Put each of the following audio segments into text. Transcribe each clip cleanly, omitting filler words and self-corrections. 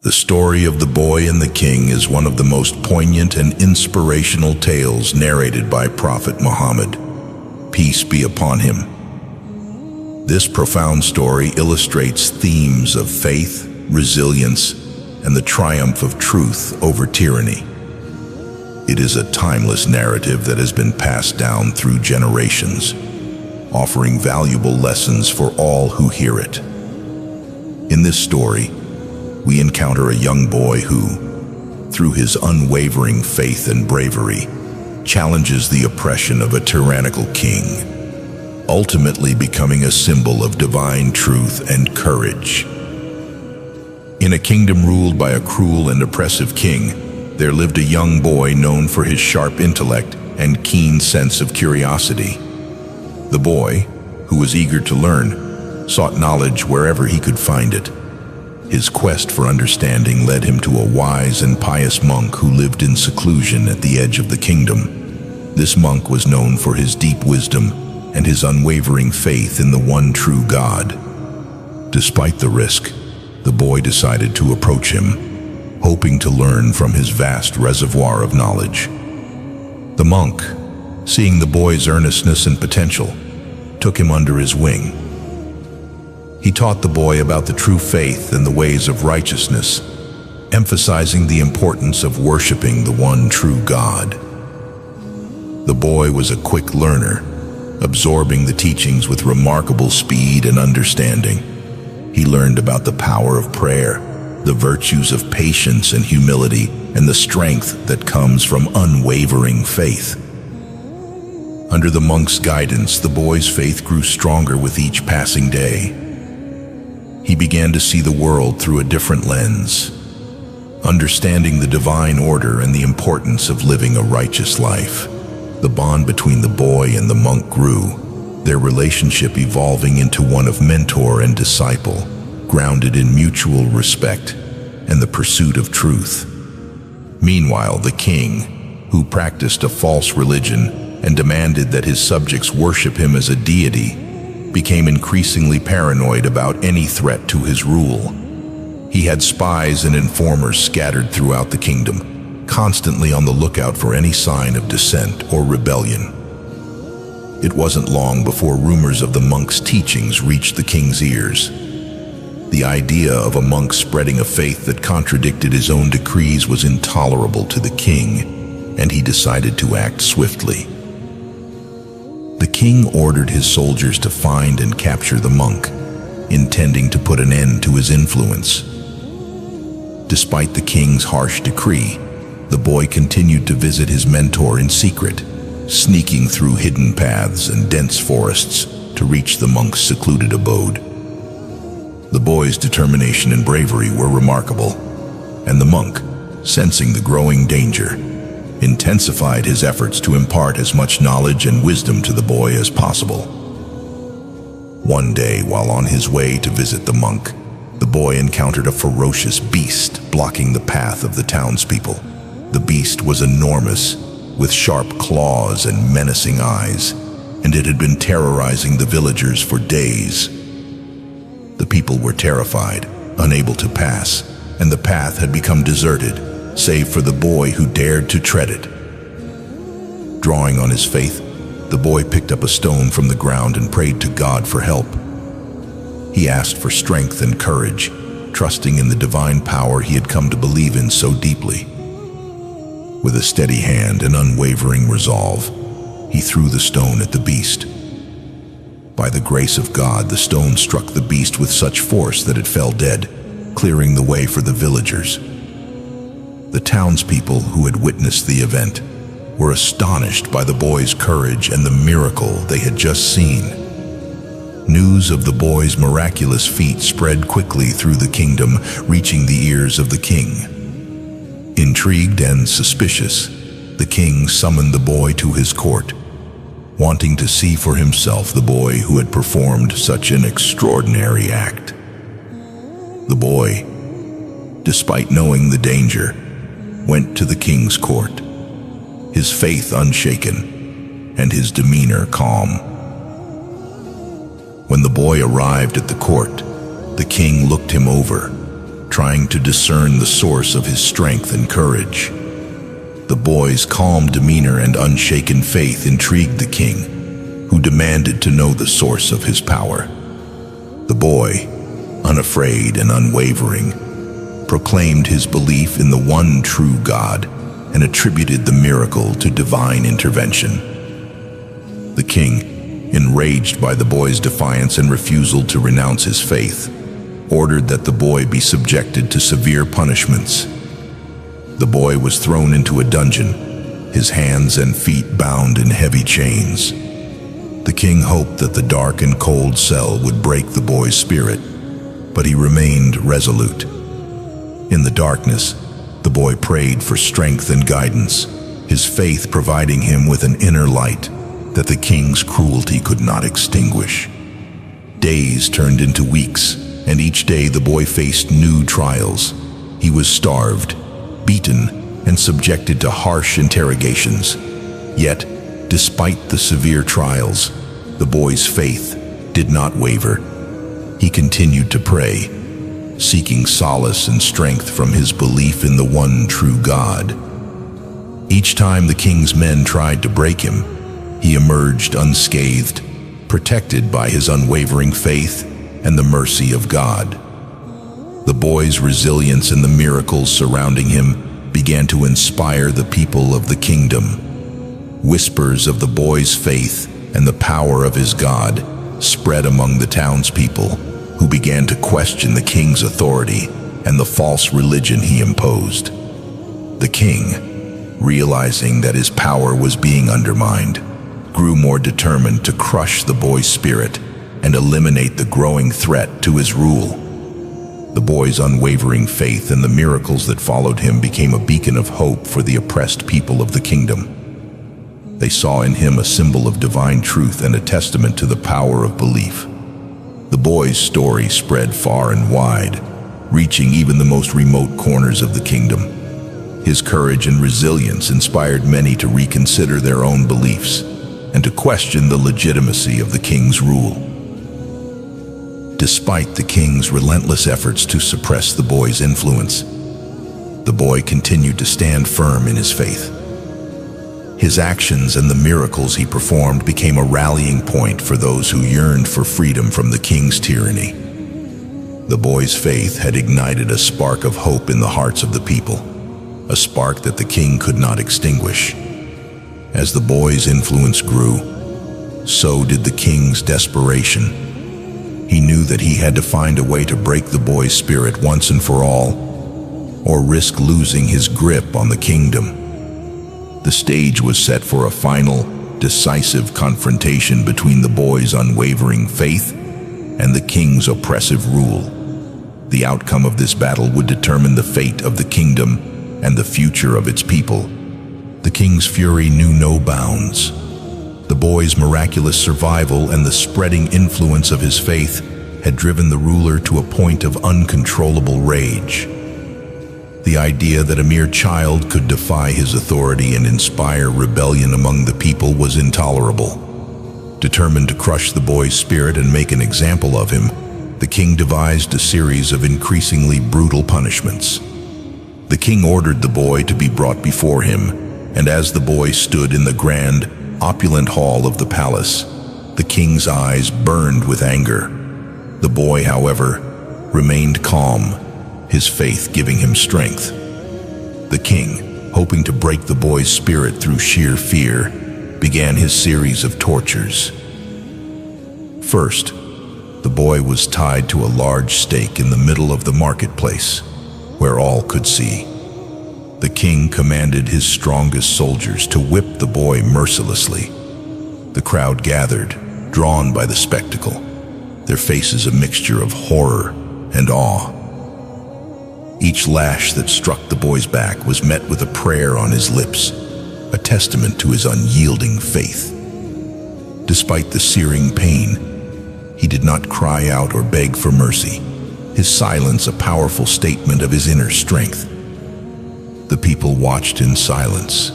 The story of the boy and the king is one of the most poignant and inspirational tales narrated by Prophet Muhammad, peace be upon him. This profound story illustrates themes of faith, resilience, and the triumph of truth over tyranny. It is a timeless narrative that has been passed down through generations, offering valuable lessons for all who hear it. In this story, we encounter a young boy who, through his unwavering faith and bravery, challenges the oppression of a tyrannical king, ultimately becoming a symbol of divine truth and courage. In a kingdom ruled by a cruel and oppressive king, there lived a young boy known for his sharp intellect and keen sense of curiosity. The boy, who was eager to learn, sought knowledge wherever he could find it. His quest for understanding led him to a wise and pious monk who lived in seclusion at the edge of the kingdom. This monk was known for his deep wisdom and his unwavering faith in the one true God. Despite the risk, the boy decided to approach him, hoping to learn from his vast reservoir of knowledge. The monk, seeing the boy's earnestness and potential, took him under his wing. He taught the boy about the true faith and the ways of righteousness, emphasizing the importance of worshiping the one true God. The boy was a quick learner, absorbing the teachings with remarkable speed and understanding. He learned about the power of prayer, the virtues of patience and humility, and the strength that comes from unwavering faith. Under the monk's guidance, the boy's faith grew stronger with each passing day. He began to see the world through a different lens, understanding the divine order and the importance of living a righteous life. The bond between the boy and the monk grew, their relationship evolving into one of mentor and disciple, grounded in mutual respect and the pursuit of truth. Meanwhile, the king, who practiced a false religion and demanded that his subjects worship him as a deity, became increasingly paranoid about any threat to his rule. He had spies and informers scattered throughout the kingdom, constantly on the lookout for any sign of dissent or rebellion. It wasn't long before rumors of the monk's teachings reached the king's ears. The idea of a monk spreading a faith that contradicted his own decrees was intolerable to the king, and he decided to act swiftly. The king ordered his soldiers to find and capture the monk, intending to put an end to his influence. Despite the king's harsh decree, the boy continued to visit his mentor in secret, sneaking through hidden paths and dense forests to reach the monk's secluded abode. The boy's determination and bravery were remarkable, and the monk, sensing the growing danger, intensified his efforts to impart as much knowledge and wisdom to the boy as possible. One day, while on his way to visit the monk, the boy encountered a ferocious beast blocking the path of the townspeople. The beast was enormous, with sharp claws and menacing eyes, and it had been terrorizing the villagers for days. The people were terrified, unable to pass, and the path had become deserted, save for the boy who dared to tread it. Drawing on his faith, the boy picked up a stone from the ground and prayed to God for help. He asked for strength and courage, trusting in the divine power he had come to believe in so deeply. With a steady hand and unwavering resolve, he threw the stone at the beast. By the grace of God, the stone struck the beast with such force that it fell dead, clearing the way for the villagers. The townspeople who had witnessed the event were astonished by the boy's courage and the miracle they had just seen. News of the boy's miraculous feat spread quickly through the kingdom, reaching the ears of the king. Intrigued and suspicious, the king summoned the boy to his court, wanting to see for himself the boy who had performed such an extraordinary act. The boy, despite knowing the danger, went to the king's court, his faith unshaken and his demeanor calm. When the boy arrived at the court, the king looked him over, trying to discern the source of his strength and courage. The boy's calm demeanor and unshaken faith intrigued the king, who demanded to know the source of his power. The boy, unafraid and unwavering, proclaimed his belief in the one true God and attributed the miracle to divine intervention. The king, enraged by the boy's defiance and refusal to renounce his faith, ordered that the boy be subjected to severe punishments. The boy was thrown into a dungeon, his hands and feet bound in heavy chains. The king hoped that the dark and cold cell would break the boy's spirit, but he remained resolute. In the darkness, the boy prayed for strength and guidance, his faith providing him with an inner light that the king's cruelty could not extinguish. Days turned into weeks, and each day the boy faced new trials. He was starved, beaten, and subjected to harsh interrogations. Yet, despite the severe trials, the boy's faith did not waver. He continued to pray, seeking solace and strength from his belief in the one true God. Each time the king's men tried to break him, he emerged unscathed, protected by his unwavering faith and the mercy of God. The boy's resilience and the miracles surrounding him began to inspire the people of the kingdom. Whispers of the boy's faith and the power of his God spread among the townspeople, who began to question the king's authority and the false religion he imposed. The king, realizing that his power was being undermined, grew more determined to crush the boy's spirit and eliminate the growing threat to his rule. The boy's unwavering faith and the miracles that followed him became a beacon of hope for the oppressed people of the kingdom. They saw in him a symbol of divine truth and a testament to the power of belief. The boy's story spread far and wide, reaching even the most remote corners of the kingdom. His courage and resilience inspired many to reconsider their own beliefs and to question the legitimacy of the king's rule. Despite the king's relentless efforts to suppress the boy's influence, the boy continued to stand firm in his faith. His actions and the miracles he performed became a rallying point for those who yearned for freedom from the king's tyranny. The boy's faith had ignited a spark of hope in the hearts of the people, a spark that the king could not extinguish. As the boy's influence grew, so did the king's desperation. He knew that he had to find a way to break the boy's spirit once and for all, or risk losing his grip on the kingdom. The stage was set for a final, decisive confrontation between the boy's unwavering faith and the king's oppressive rule. The outcome of this battle would determine the fate of the kingdom and the future of its people. The king's fury knew no bounds. The boy's miraculous survival and the spreading influence of his faith had driven the ruler to a point of uncontrollable rage. The idea that a mere child could defy his authority and inspire rebellion among the people was intolerable. Determined to crush the boy's spirit and make an example of him, the king devised a series of increasingly brutal punishments. The king ordered the boy to be brought before him, and as the boy stood in the grand, opulent hall of the palace, the king's eyes burned with anger. The boy, however, remained calm, his faith giving him strength. The king, hoping to break the boy's spirit through sheer fear, began his series of tortures. First, the boy was tied to a large stake in the middle of the marketplace, where all could see. The king commanded his strongest soldiers to whip the boy mercilessly. The crowd gathered, drawn by the spectacle, their faces a mixture of horror and awe. Each lash that struck the boy's back was met with a prayer on his lips, a testament to his unyielding faith. Despite the searing pain, he did not cry out or beg for mercy, his silence a powerful statement of his inner strength. The people watched in silence,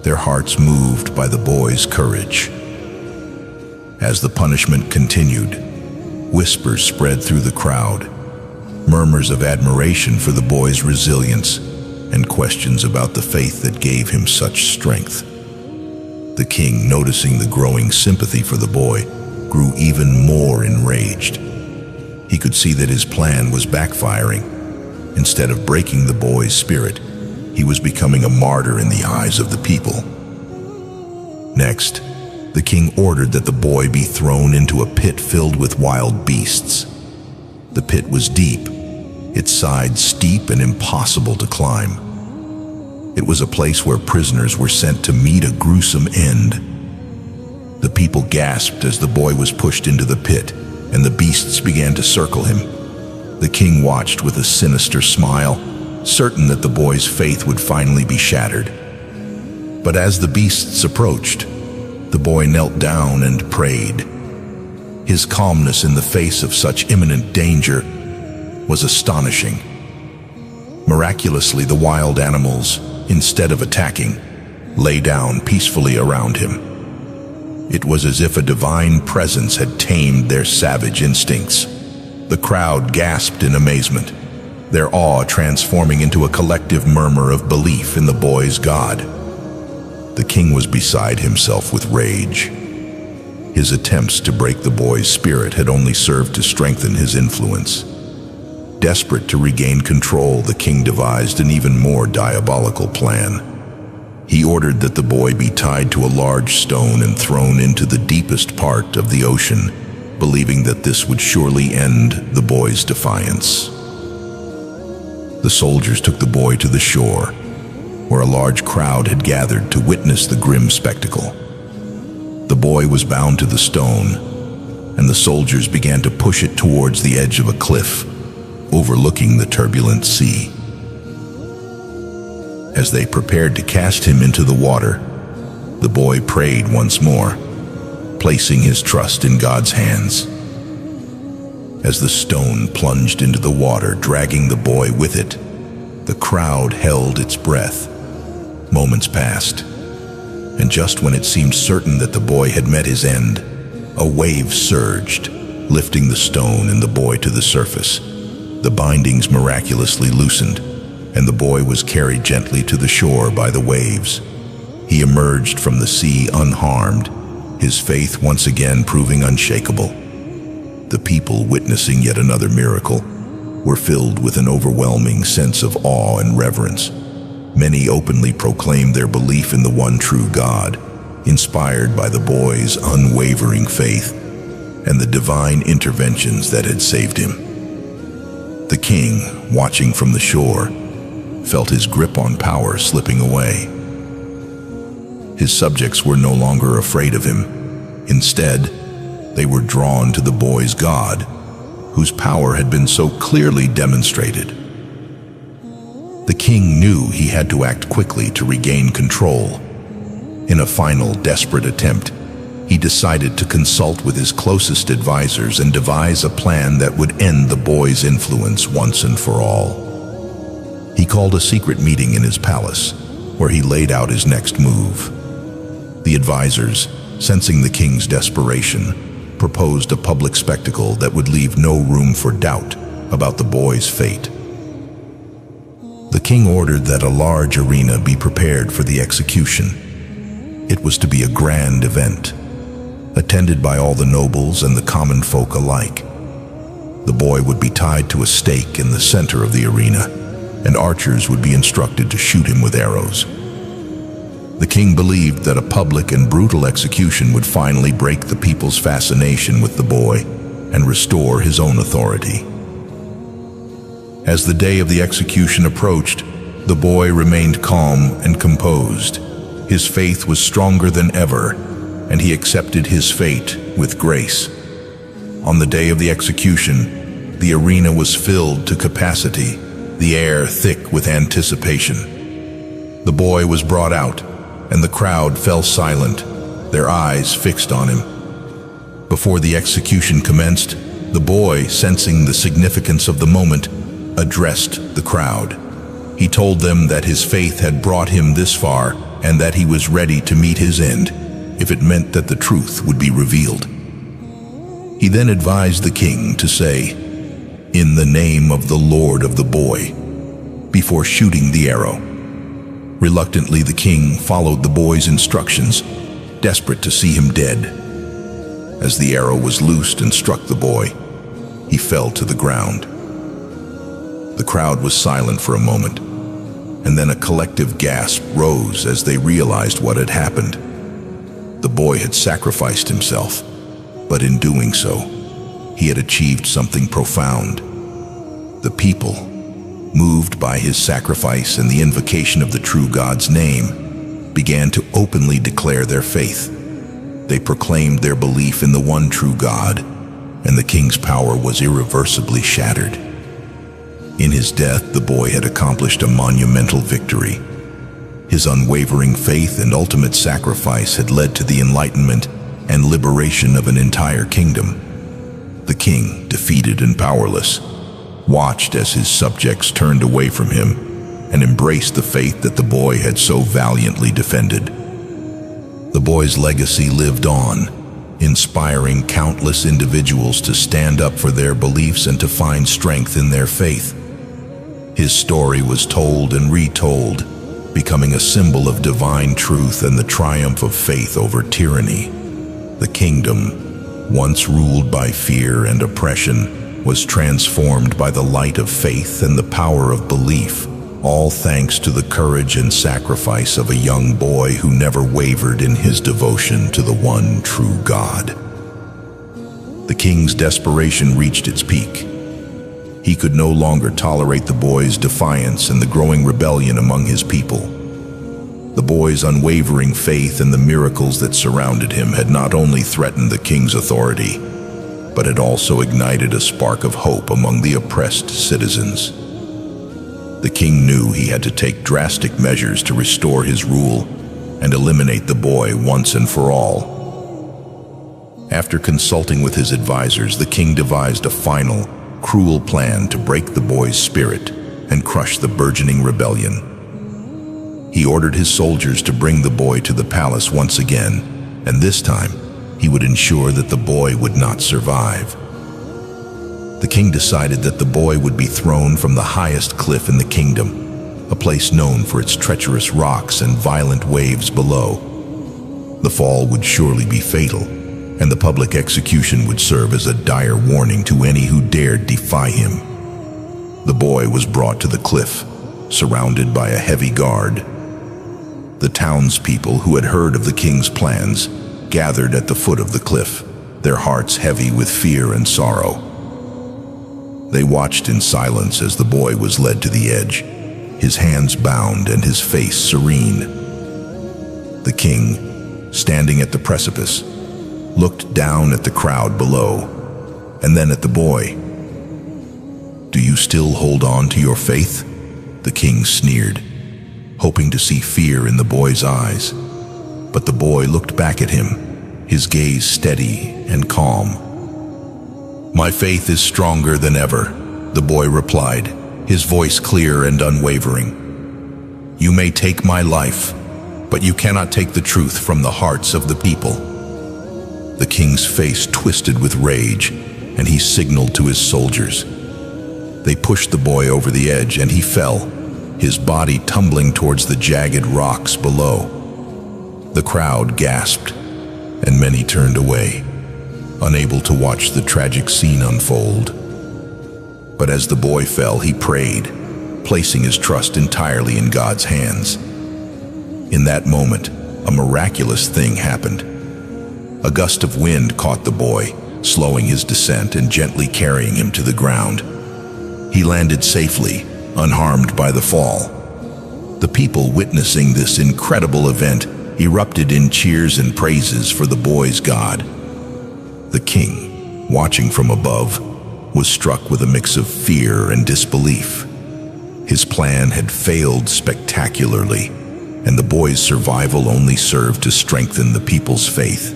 their hearts moved by the boy's courage. As the punishment continued, whispers spread through the crowd. murmurs of admiration for the boy's resilience, and questions about the faith that gave him such strength. The king, noticing the growing sympathy for the boy, grew even more enraged. He could see that his plan was backfiring. Instead of breaking the boy's spirit, he was becoming a martyr in the eyes of the people. Next, the king ordered that the boy be thrown into a pit filled with wild beasts. The pit was deep, its sides steep and impossible to climb. It was a place where prisoners were sent to meet a gruesome end. The people gasped as the boy was pushed into the pit, and the beasts began to circle him. The king watched with a sinister smile, certain that the boy's faith would finally be shattered. But as the beasts approached, the boy knelt down and prayed. His calmness in the face of such imminent danger was astonishing. Miraculously, the wild animals, instead of attacking, lay down peacefully around him. It was as if a divine presence had tamed their savage instincts. The crowd gasped in amazement, their awe transforming into a collective murmur of belief in the boy's God. The king was beside himself with rage. His attempts to break the boy's spirit had only served to strengthen his influence. Desperate to regain control, the king devised an even more diabolical plan. He ordered that the boy be tied to a large stone and thrown into the deepest part of the ocean, believing that this would surely end the boy's defiance. The soldiers took the boy to the shore, where a large crowd had gathered to witness the grim spectacle. The boy was bound to the stone, and the soldiers began to push it towards the edge of a cliff, overlooking the turbulent sea. As they prepared to cast him into the water, the boy prayed once more, placing his trust in God's hands. As the stone plunged into the water, dragging the boy with it, the crowd held its breath. Moments passed, and just when it seemed certain that the boy had met his end, a wave surged, lifting the stone and the boy to the surface. The bindings miraculously loosened, and the boy was carried gently to the shore by the waves. He emerged from the sea unharmed, his faith once again proving unshakable. The people, witnessing yet another miracle, were filled with an overwhelming sense of awe and reverence. Many openly proclaimed their belief in the one true God, inspired by the boy's unwavering faith and the divine interventions that had saved him. The king, watching from the shore, felt his grip on power slipping away. His subjects were no longer afraid of him. Instead, they were drawn to the boy's God, whose power had been so clearly demonstrated. The king knew he had to act quickly to regain control. In a final, desperate attempt, he decided to consult with his closest advisors and devise a plan that would end the boy's influence once and for all. He called a secret meeting in his palace, where he laid out his next move. The advisors, sensing the king's desperation, proposed a public spectacle that would leave no room for doubt about the boy's fate. The king ordered that a large arena be prepared for the execution. It was to be a grand event, attended by all the nobles and the common folk alike. The boy would be tied to a stake in the center of the arena, and archers would be instructed to shoot him with arrows. The king believed that a public and brutal execution would finally break the people's fascination with the boy and restore his own authority. As the day of the execution approached, the boy remained calm and composed. His faith was stronger than ever, and he accepted his fate with grace. On the day of the execution, the arena was filled to capacity, the air thick with anticipation. The boy was brought out, and the crowd fell silent, their eyes fixed on him. Before the execution commenced, the boy, sensing the significance of the moment, addressed the crowd. He told them that his faith had brought him this far and that he was ready to meet his end if it meant that the truth would be revealed. He then advised the king to say, "In the name of the Lord," of the boy, before shooting the arrow. Reluctantly, the king followed the boy's instructions, desperate to see him dead. As the arrow was loosed and struck the boy, he fell to the ground. The crowd was silent for a moment, and then a collective gasp rose as they realized what had happened. The boy had sacrificed himself, but in doing so, he had achieved something profound. The people, moved by his sacrifice and the invocation of the true God's name, began to openly declare their faith. They proclaimed their belief in the one true God, and the king's power was irreversibly shattered. In his death, the boy had accomplished a monumental victory. His unwavering faith and ultimate sacrifice had led to the enlightenment and liberation of an entire kingdom. The king, defeated and powerless, watched as his subjects turned away from him and embraced the faith that the boy had so valiantly defended. The boy's legacy lived on, inspiring countless individuals to stand up for their beliefs and to find strength in their faith. His story was told and retold, becoming a symbol of divine truth and the triumph of faith over tyranny. The kingdom, once ruled by fear and oppression, was transformed by the light of faith and the power of belief, all thanks to the courage and sacrifice of a young boy who never wavered in his devotion to the one true God. The king's desperation reached its peak. He could no longer tolerate the boy's defiance and the growing rebellion among his people. The boy's unwavering faith and the miracles that surrounded him had not only threatened the king's authority, but had also ignited a spark of hope among the oppressed citizens. The king knew he had to take drastic measures to restore his rule and eliminate the boy once and for all. After consulting with his advisors, the king devised a final, cruel plan to break the boy's spirit and crush the burgeoning rebellion. He ordered his soldiers to bring the boy to the palace once again, and this time he would ensure that the boy would not survive. The king decided that the boy would be thrown from the highest cliff in the kingdom, a place known for its treacherous rocks and violent waves below. The fall would surely be fatal, and the public execution would serve as a dire warning to any who dared defy him. The boy was brought to the cliff, surrounded by a heavy guard. The townspeople who had heard of the king's plans gathered at the foot of the cliff, their hearts heavy with fear and sorrow. They watched in silence as the boy was led to the edge, his hands bound and his face serene. The king, standing at the precipice, looked down at the crowd below, and then at the boy. "Do you still hold on to your faith?" the king sneered, hoping to see fear in the boy's eyes. But the boy looked back at him, his gaze steady and calm. "My faith is stronger than ever," the boy replied, his voice clear and unwavering. "You may take my life, but you cannot take the truth from the hearts of the people." The king's face twisted with rage, and he signaled to his soldiers. They pushed the boy over the edge, and he fell, his body tumbling towards the jagged rocks below. The crowd gasped, and many turned away, unable to watch the tragic scene unfold. But as the boy fell, he prayed, placing his trust entirely in God's hands. In that moment, a miraculous thing happened. A gust of wind caught the boy, slowing his descent and gently carrying him to the ground. He landed safely, unharmed by the fall. The people witnessing this incredible event erupted in cheers and praises for the boy's God. The king, watching from above, was struck with a mix of fear and disbelief. His plan had failed spectacularly, and the boy's survival only served to strengthen the people's faith.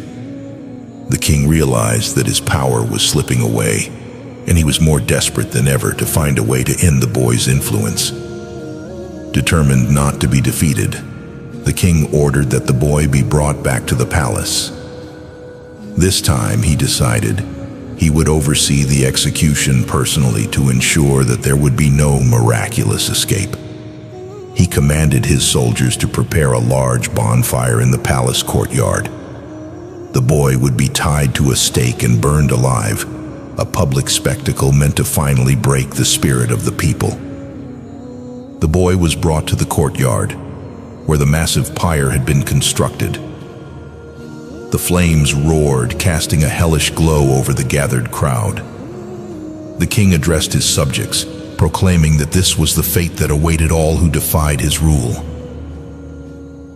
The king realized that his power was slipping away, and he was more desperate than ever to find a way to end the boy's influence. Determined not to be defeated, the king ordered that the boy be brought back to the palace. This time, he decided, He would oversee the execution personally to ensure that there would be no miraculous escape. He commanded his soldiers to prepare a large bonfire in the palace courtyard. The boy would be tied to a stake and burned alive, a public spectacle meant to finally break the spirit of the people. The boy was brought to the courtyard, where the massive pyre had been constructed. The flames roared, casting a hellish glow over the gathered crowd. The king addressed his subjects, proclaiming that this was the fate that awaited all who defied his rule.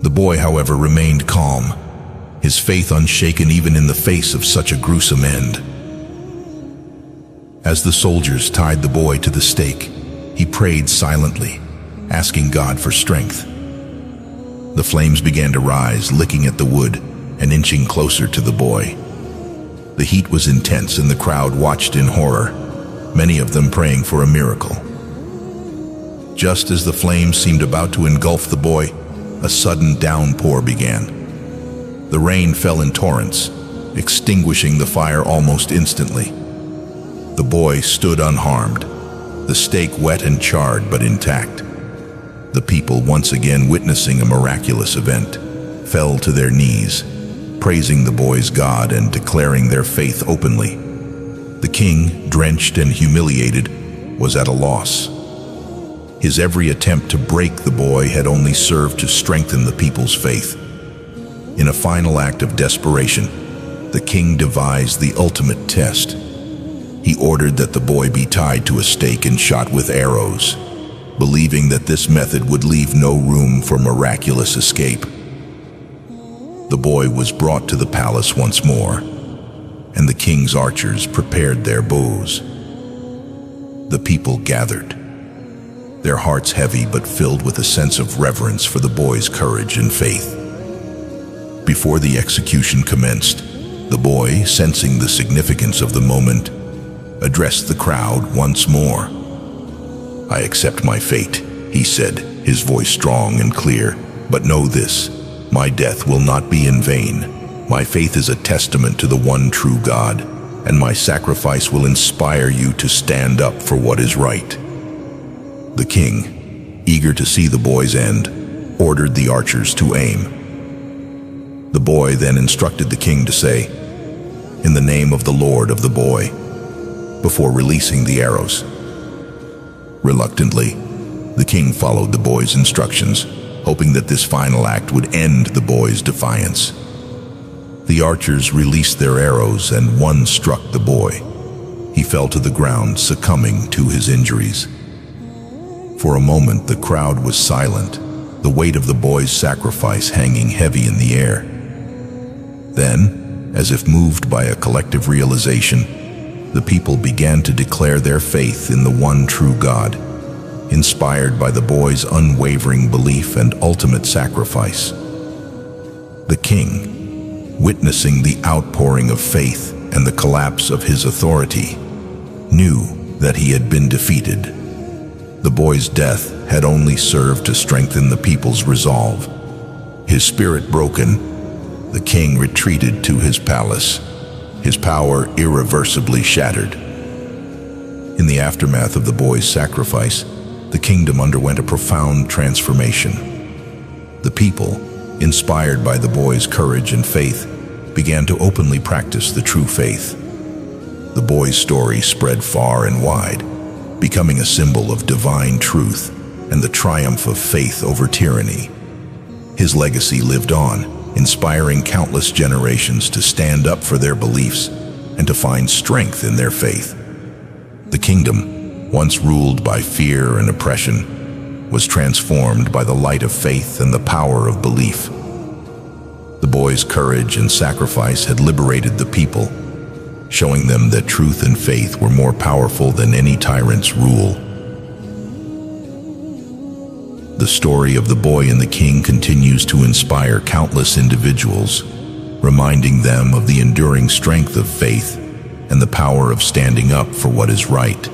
The boy, however, remained calm, his faith unshaken even in the face of such a gruesome end. As the soldiers tied the boy to the stake, he prayed silently, asking God for strength. The flames began to rise, licking at the wood and inching closer to the boy. The heat was intense and the crowd watched in horror, many of them praying for a miracle. Just as the flames seemed about to engulf the boy, a sudden downpour began. The rain fell in torrents, extinguishing the fire almost instantly. The boy stood unharmed, the stake wet and charred but intact. The people, once again witnessing a miraculous event, fell to their knees, praising the boy's God and declaring their faith openly. The king, drenched and humiliated, was at a loss. His every attempt to break the boy had only served to strengthen the people's faith. In a final act of desperation, the king devised the ultimate test. He ordered that the boy be tied to a stake and shot with arrows, believing that this method would leave no room for miraculous escape. The boy was brought to the palace once more, and the king's archers prepared their bows. The people gathered, their hearts heavy but filled with a sense of reverence for the boy's courage and faith. Before the execution commenced, the boy, sensing the significance of the moment, addressed the crowd once more. "I accept my fate," he said, his voice strong and clear, "but know this, my death will not be in vain. My faith is a testament to the one true God, and my sacrifice will inspire you to stand up for what is right." The king, eager to see the boy's end, ordered the archers to aim. The boy then instructed the king to say, "In the name of the Lord of the boy," before releasing the arrows. Reluctantly, the king followed the boy's instructions, hoping that this final act would end the boy's defiance. The archers released their arrows and one struck the boy. He fell to the ground, succumbing to his injuries. For a moment, the crowd was silent, the weight of the boy's sacrifice hanging heavy in the air. Then, as if moved by a collective realization, the people began to declare their faith in the one true God, inspired by the boy's unwavering belief and ultimate sacrifice. The king, witnessing the outpouring of faith and the collapse of his authority, knew that he had been defeated. The boy's death had only served to strengthen the people's resolve. His spirit broken, the king retreated to his palace, his power irreversibly shattered. In the aftermath of the boy's sacrifice, the kingdom underwent a profound transformation. The people, inspired by the boy's courage and faith, began to openly practice the true faith. The boy's story spread far and wide, becoming a symbol of divine truth and the triumph of faith over tyranny. His legacy lived on, inspiring countless generations to stand up for their beliefs and to find strength in their faith. The kingdom, once ruled by fear and oppression, was transformed by the light of faith and the power of belief. The boy's courage and sacrifice had liberated the people, showing them that truth and faith were more powerful than any tyrant's rule. The story of the boy and the king continues to inspire countless individuals, reminding them of the enduring strength of faith and the power of standing up for what is right.